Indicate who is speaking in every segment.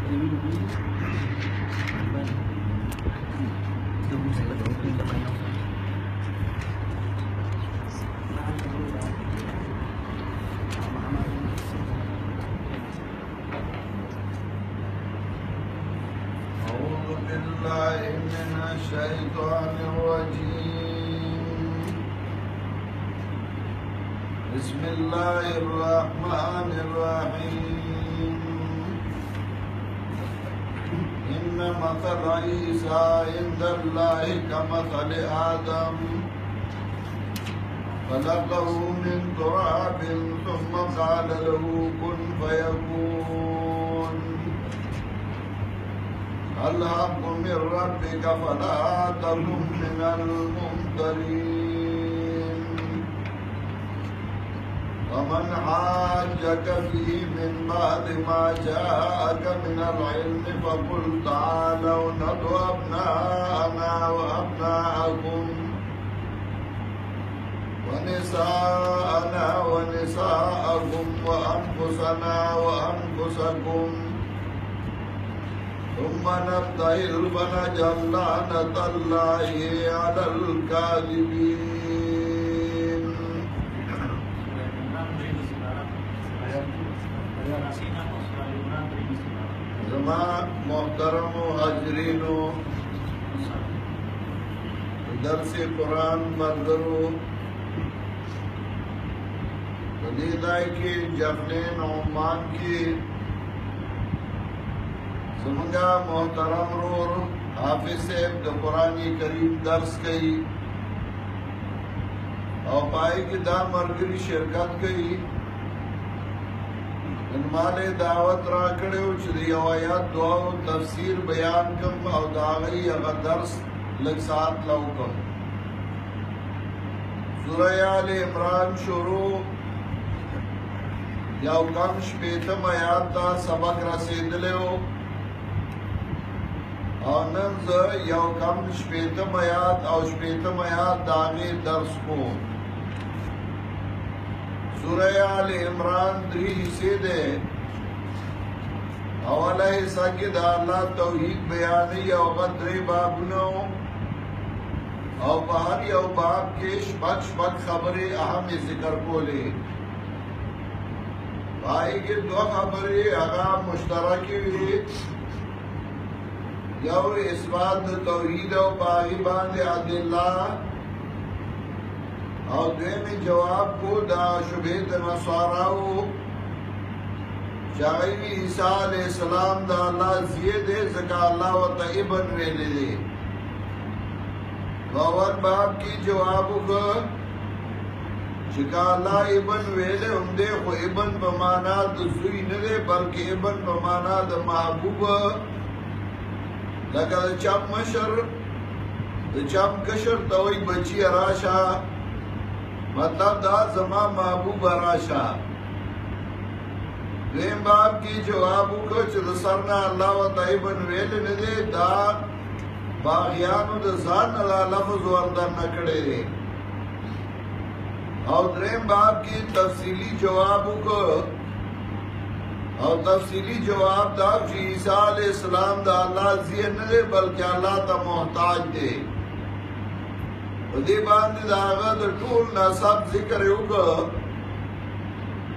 Speaker 1: बिस्मिल्लाहिर्रहमानिर्रहीम। इन्न मसल ईसा इंदल्लाहि कमसल आदम खलक़हु मिन तुराबिन सुम्मा क़ाल लहू कुन फयकून। अल हक़्क़ु मिन रब्बिका फला तकुन मिनल मुमतरीन। वमन हाज्जक फ़ीहि मिन बअदि मा जाअक मिनल इल्मि फ़क़ुल तआलौ नद'ु अब्नाअना व अब्नाअकुम व निसाअना व निसाअकुम व अनफुसना व अनफुसकुम सुम्मा नब्तहिल फनज'अल लअनतल्लाहि अलल काज़िबीन। जमा मोहतरम हाजरीनो दर्स कुरान मरदरो वलीदाई के जबनेन ओमान की समंगा मोहतरम रोर हाफिज साहब द कुरानी करीम दर्स कई और पाई की दा मरगरी शिरकत कई माले दावत राकड़े आयात दुआ तफसीर बयान कम और दागई अगर दर्स लग साथ लौकम। सूरह आल इमरान शुरू या कम शपेतम आयात ता सबक रसीदले हो और नंज या कम शपेतम आयात और शपेतम आयात दागे दर्स को। सूरह आल इमरान 3 हिस्से दे। अवला हिस्सा के अल्लाह तौहीद बयानी और बद्रे बाबनो और बाहर या बाब के शपथ खबरें अहम जिक्र को ले भाई के दो खबरें अगा मुश्तरक हुई यो इस बात तौहीद और बागिबान अदिल्ला और दे में जवाब को दा शुबेद नसाराओ चाही ईसा अलैहिस्सलाम दा अल्लाह जिये दे ज़का अल्लाह व तइबन वेले दे बावन बाप की जवाब को ज़का अल्लाह इबन वेले उमदे को इबन बमाना दुसुई न दे बल्कि इबन बमाना द महबूब लगा चम मशर चम कशर तवई बची अराशा मतलब दा जमा महबूब अराशा। देम बाप की जवाब को सरना अल्लाह व तइबन वेल न दे दा बागियानु द जान अला लफ्ज वर्दन न कड़े दे और देम बाप की तफसीली जवाब को और तफसीली जवाब दा कि ईसा अलैहिस्सलाम दा अल्लाह जिये न दे बल्कि अल्लाह ता मोहताज दे दागद टूल नसब जिक्र होगा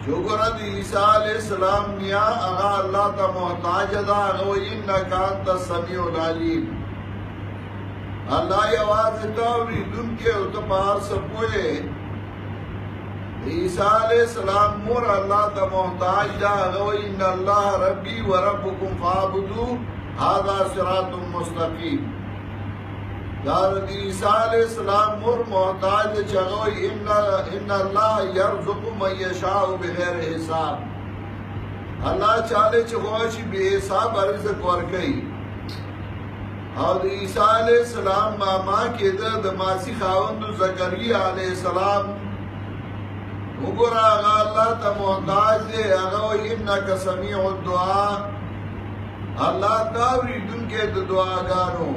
Speaker 1: जोगरद ईसा अलैहिस्सलाम निया अगा अल्लाह ता मोहताज दा वो इन्नका अंता समीउल अलीम। अल्लाह आवाज तावरी दुन के उतपार सबकोए ईसा अलैहिस्सलाम मोर अल्लाह ता मोहताज दा वो इन्न अल्लाह रब्बी व रब्बुकुम फाबुदू हादा सिरातुम मुस्तकीम। दारद ईसा अलैहिस्सलाम मोर मोहताज चगो इन्न अल्लाह यरज़ुक़ु मन यशाउ बिग़ैर हिसाब। अल्लाह चाले चगोशी बेहिसाब रिज़्क़ वरकई और ईसा अलैहिस्सलाम मामा के दद मासी खावंद ज़करिया अलैहिस्सलाम उगरा अल्लाह ता मोहताज दे अगो इन्नका समीउद दुआ। अल्लाह तावरी दुन के दुआगारों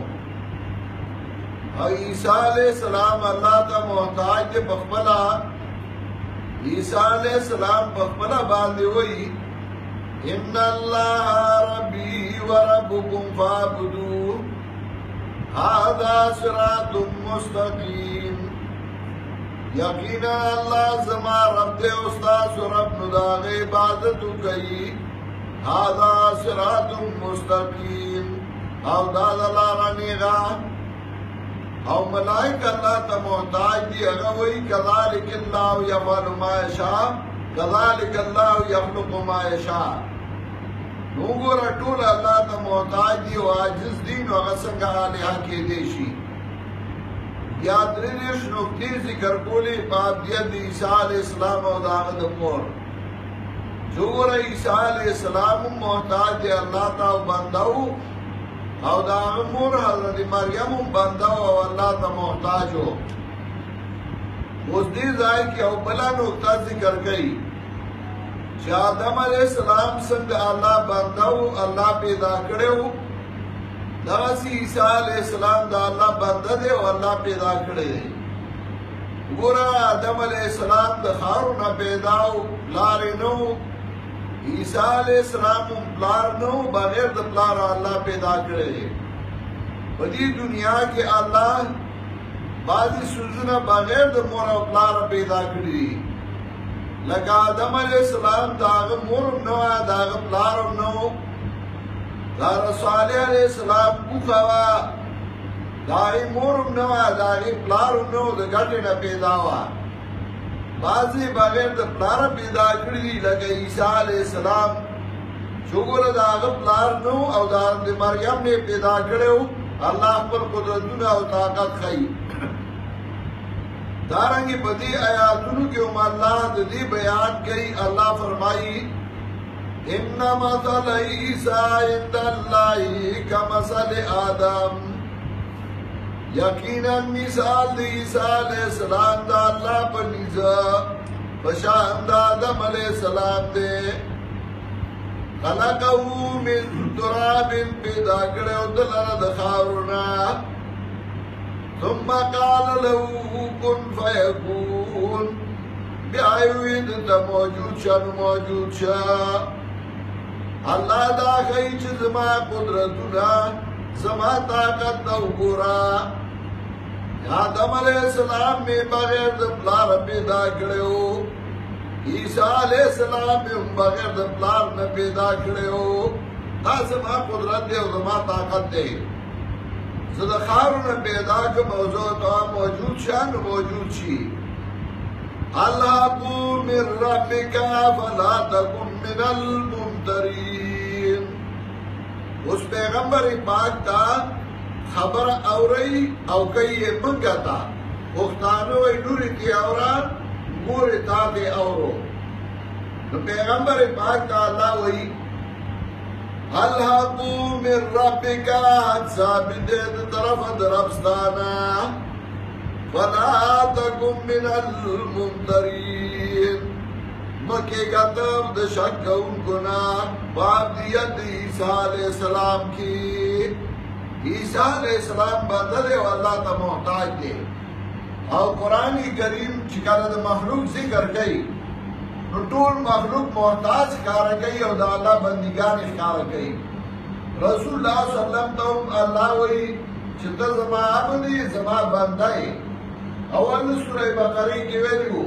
Speaker 1: ईसा अलैहिस्सलाम अल्लाह ता मोहताज दे बखबला ईसा अलैहिस्सलाम बखबला बांधे हुई इन्न अल्लाह रब्बी व وربكم فاعبدوه هذا صراط مستقيم. یقینا اللہ زما رب دے استاذ رب نو دا عبادت کئی هذا صراط مستقیم او دا لارا نیغا او ملائک اللہ تا محتاج دی اگوئی کذالک اللہ یفعل ما یشاء کذالک اللہ یخلق ما یشاء. نو گورا طول اللہ تا محتاج دی و عاجز دین و غسنگ آلیہ کے دیشی. یا دریش نکتی ذکر کولی پابدیت عیسیٰ علیہ السلام و داغد مور جو گورا عیسیٰ علیہ السلام محتاج دی اللہ تا بندو او داغد مور حضرت مریم بندو او اللہ تا محتاج ہو. اس دی ذائی کی او بلا نکتا ذکر گئی چی آدم علیہ السلام سنگ اللہ بندو اللہ پیدا کرے ہو دغسی عیسیٰ علیہ السلام دا اللہ بندہ دے و اللہ پیدا کرے دے. گورا آدم علیہ السلام دا خارونا پیدا ہو پلار نو عیسیٰ علیہ السلام پلار نو بغیر دا پلار اللہ پیدا کرے دے. بدی دنیا کے اللہ بعضی سوزنا بغیر دا مورا پلار پیدا کردی دی. لکہ آدم علیہ السلام دا آغا مورم نو دا آغا پلارم نو دار صالح علیہ السلام بوخوا داغی مورم نوا داغی پلارم نو دا گھٹی نا پیدا ہوا. بعضی بغیر دا پلار پیدا کردی لگا عیسیٰ علیہ السلام چوگل داغ پلار نو او دار دی مریم نے پیدا کرے ہو اللہ پر قدرتون او طاقت خی. دارنگی بدی آیاتون کے اللہ دی بیان کئی. اللہ فرمائی ان مثل عیسیٰ عند اللہ کمثل آدم یقینا مثال دی عیسیٰ علیہ السلام دا اللہ پر نیزا بشان دا آدم علیہ السلام دے. خلقہو من تراب پیدا کرے دلر دخاورنا ثم قال لہو کن فیکون بیائیوید تا موجود شا موجود شا. اللہ دا خی چھ زما قدرتنا زما طاقت نو گورا. آدم علیہ السلام میں بغیر دا پلار پیدا کرے ہو عیسیٰ علیہ السلام میں بغیر دا پلار میں پیدا کرے ہو. دا زما قدرت دے و زما طاقت دے. زد خارو پیدا کے موضوع تو موجود شان موجود شی. اللہ کو من ربکا فلا تکن من الممترین. اس پیغمبر پاک تا خبر اوری او کئی منگا تا اختانو ای نوری تی اورا موری تا تی اورو. پیغمبر پاک تا اللہ وی اللہ کو من ربکا حد ثابت طرف درفستانا فلا تکن من الممترین. مکے کا تب دا شک ان گنا بابدیت عیسیٰ علیہ السلام کی. عیسیٰ علیہ السلام بدلے و اللہ تا محتاج دے. اور قرآن کریم چکر دا مخلوق ذکر گئی نو طول مخلوق محتاج کار گئی اور دا اللہ بندگان اخکار گئی. رسول اللہ صلی اللہ علیہ وسلم تو اللہ وی چھتا زمان عبدی زمان بندائی. اول سورہ بقری کی ویلیو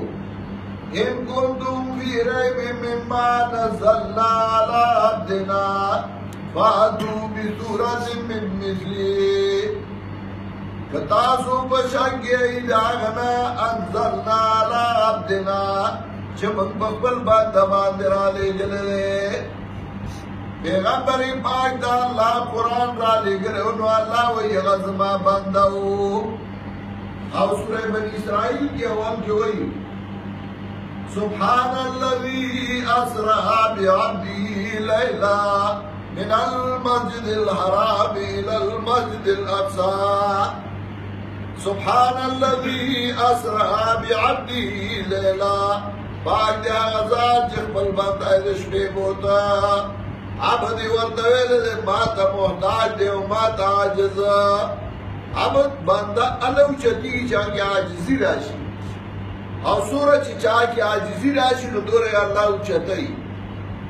Speaker 1: ان کنتم فی ریب مما نزلنا علی عبدنا فاتوا بسورۃ من مثلی. کتاسو بشکی داغنا انزلنا علی عبدنا چمک بقبل بند باندرا لے جلے. پیغمبر پاک دا اللہ قرآن را لے گرے انو اللہ وی غزما بندو. اور سورہ بنی اسرائیل کے اول جو ہوئی سبحان الذی اسرا بعبدہ لیلا من المسجد الحرام الى المسجد الاقصى. سبحان الذی اسرا بعبدہ لیلا پاک دیا غزار جخبل بند ایدش بے بوتا عبدی وردویل دے ماتا محتاج دے و ماتا عاجز. عبد بندہ علو چتی چاہی عاجزی راشی اور سورہ چاہی عاجزی راشی نو دور اللہ چتی.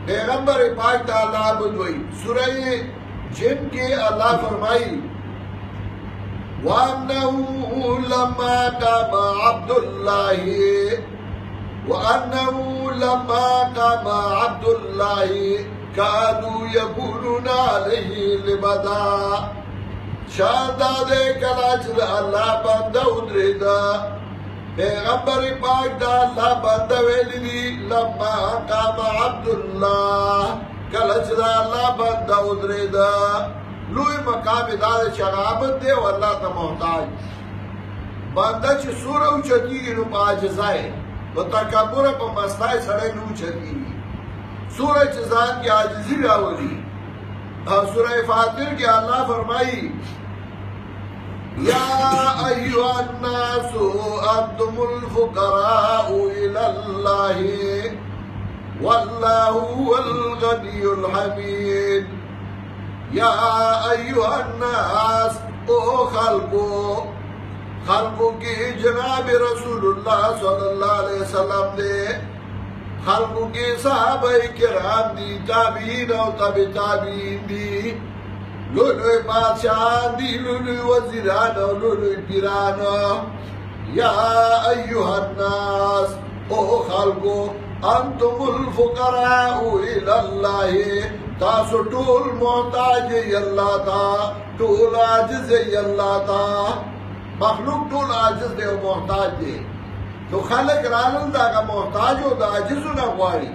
Speaker 1: پیغمبر پاک تا اللہ عبد وی سورہ जिनके अल्लाह फरमाई वअन्नहु लम्मा कामा अब्दुल्लाहि कादू यकूनुना अलैहि लिबदा शादादे कलाच अल्लाह बंदा उद्रेदा पैगंबर पाक दा अल्लाह बंदा वेली लम्मा कामा अब्दुल्लाह कलाच अल्लाह बंदा उद्रेदा लुई मकाम दार शराबत दे अल्लाह ता मोहताज बंदा च सूरह उचती नु पाजजाए व तकब्बुर प मस्ताए सड़े नु उचती सूरह जज़ान की आजिज़ी रावली और सूरह फातिर के अल्लाह फरमाई या अय्युहन नासु अंतुमुल फुकराउ इलल्लाहि वल्लाहु वल गनियुल हमीद या अय्युहन नास ओ खल्को की जनाब रसूलुल्लाह सल्लल्लाहु अलैहि वसल्लम ने खल्को के सहाबाए किराम दी ताबीन और तबे ताबीन दी लुलुए बादशाह दी लुलुए वजीरान और लुलुए पीरान या अय्युहन नास ओ खल्को अंतुमुल फुकराउ इलल्लाहि तासु टूल मोहताज अल्लाह ता टूल आजिज अल्लाह ता मखलूक टूल आजिज दे मोहताज दे तो खालक रानल दा का मोहताज हो दा आजिज ना वाली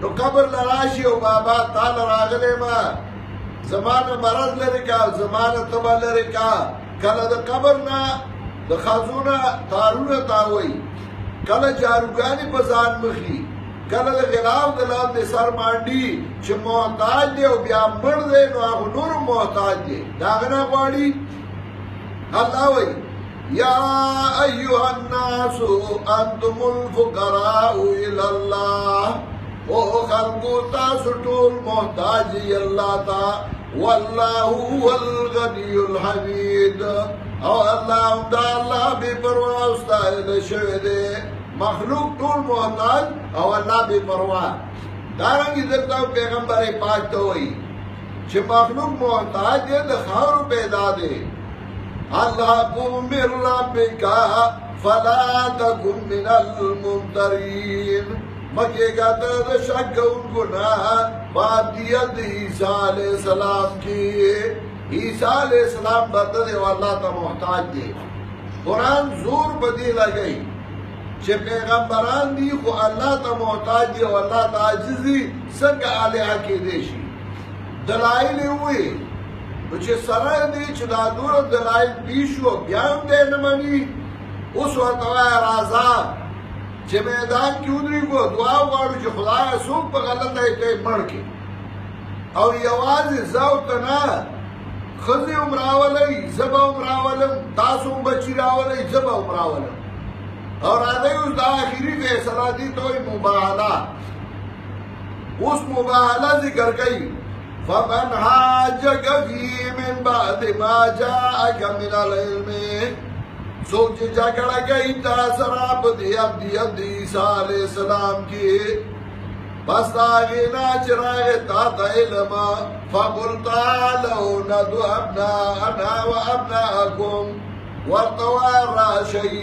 Speaker 1: तो कब्र लराशी हो बाबा ताल रागले मा जमाना मरज लरे का जमाना तबा लरे का कल द कब्र ना द खाजूना तारुना तावई कल जारुगानी बजान मखी कल गिलाव दलाल दे सर मांडी च मोहताज दे बिया मर दे नो नूर मोहताज दे दागना वाली अल्लाह वही या अय्युहन नासु अंतुमुल फुकराउ इलल्लाह ओ खल्को तासु टूल मोहताज अल्लाह ता वल्लाहु वल गनियुल हमीद और अल्लाह बेपरवाह उस्ताद शवे मखलूक टूल मोहताज और अल्लाह बेपरवाह दारंगी दरता पैगंबर पाक तो वही च मखलूक मोहताज दे खार पैदा दे अल्लाह को मिर रब्बिका फला तकुन मिनल मुमतरीन मके का दर शक उनको ना बादियत ईसा अलैहिस्सलाम की ईसा अलैहिस्सलाम बदले अल्लाह ता मोहताज दे कुरान जोर बदी लगई चे पैगंबरान दी को अल्लाह ता मोहताज दे अल्लाह ता आजिजी संग आलिहा के देशी दलाइल हुए मुझे सराय दी चुदा दूर दलाइल पीशो ब्याम दे न मनी उस वक्त राजा चे मैदान की उदरी को दुआ वाड़ू जो खुदाया सूख पर गलत है ते मर के और ये आवाज जाओ तना खजी उमरावलई जबा उमरावलम तासुम बची रावलई जबा उमरावलम और आदे उस आखिरी फैसला दी तो मुबाहला उस मुबाहला जिक्र गई फमन हाजक फी मिन बाद मा जाअक मिनल इल्म सोच झगड़ा गई तासराब दी ईसा अलैहिस्सलाम की बस आगे ना चराए ता इल्म फकुल तालौ नदु अब्ना अना व अब्नाकुम वरतवा राशई